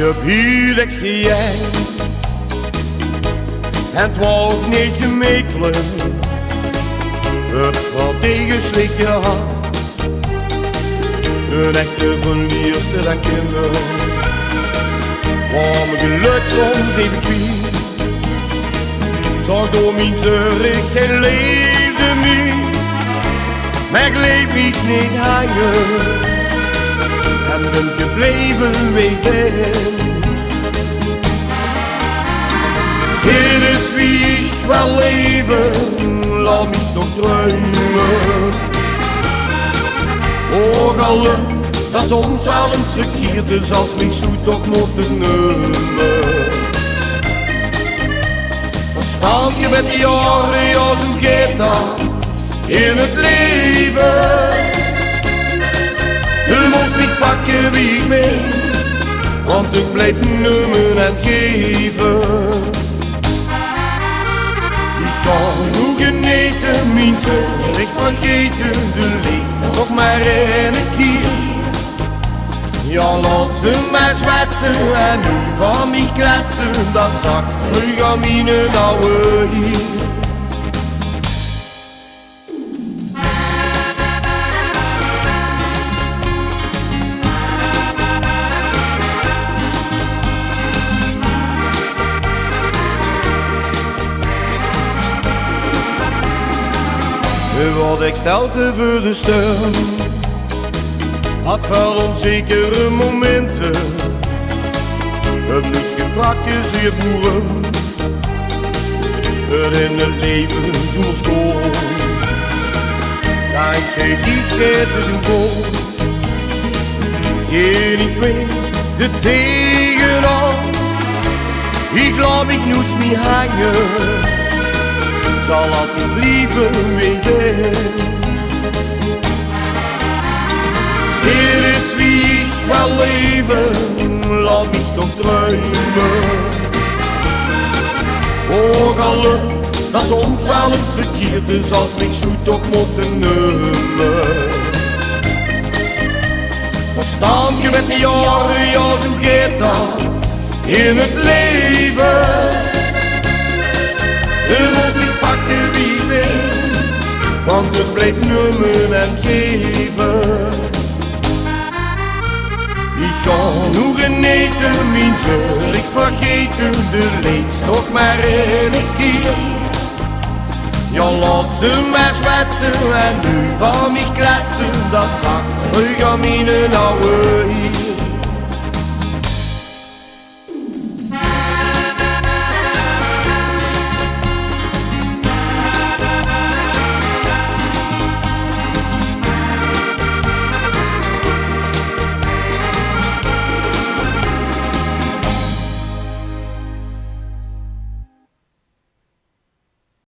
heb hier niks geëind en het wou niet gemekelen. Het valt tegen slik je hart, een echte verlierster en kinderen. Waarom geluid soms even kwijt, zorg door mijn zeurig, geen leefde niet, maar ik leef niet hangen en ben gebleven wie ik ben. Dit is wie ik wil leven, laat me toch dromen. Ook al dat soms wel eens verkeerd is, als we zo toch moeten nemen. Verstaan je met die jaren, ja zo gaat dat in het leven. Je moest niet pakken wie ik ben, want ik blijf nemen en geven. Ik ga genoeg genieten, mensen, ik vergeten de leeftijd nog maar een keer. Ja, laat ze maar zwetsen en nu van mij kletsen, dat zak terug aan mijn oude hier. Wat ik stelde voor de steun, had veel onzekere momenten. Heb niets gebracht, zeer boeren, het in het leven zonder school. Ja, ik zei die gaat doen vol, geen ik weet de tegenal. Ik laat me nooit meer hangen, zal altijd blijven weten. Hier is wie ik wil leven, laat me toch dromen. Ook al dat soms wel eens verkeerd is, als we zo toch moeten nemen. Verstaan je met die jaren, ja zo gaat dat in het leven. Je moest niet pakken wie ik ben, want het blijft nemen en geven. Ik ga genoeg genieten, mensen, ik vergeten de lees nog maar een keer. Ja, laat ze maar zwetsen en nu van mij kletsen, dat zakt terug aan mijn oude hier.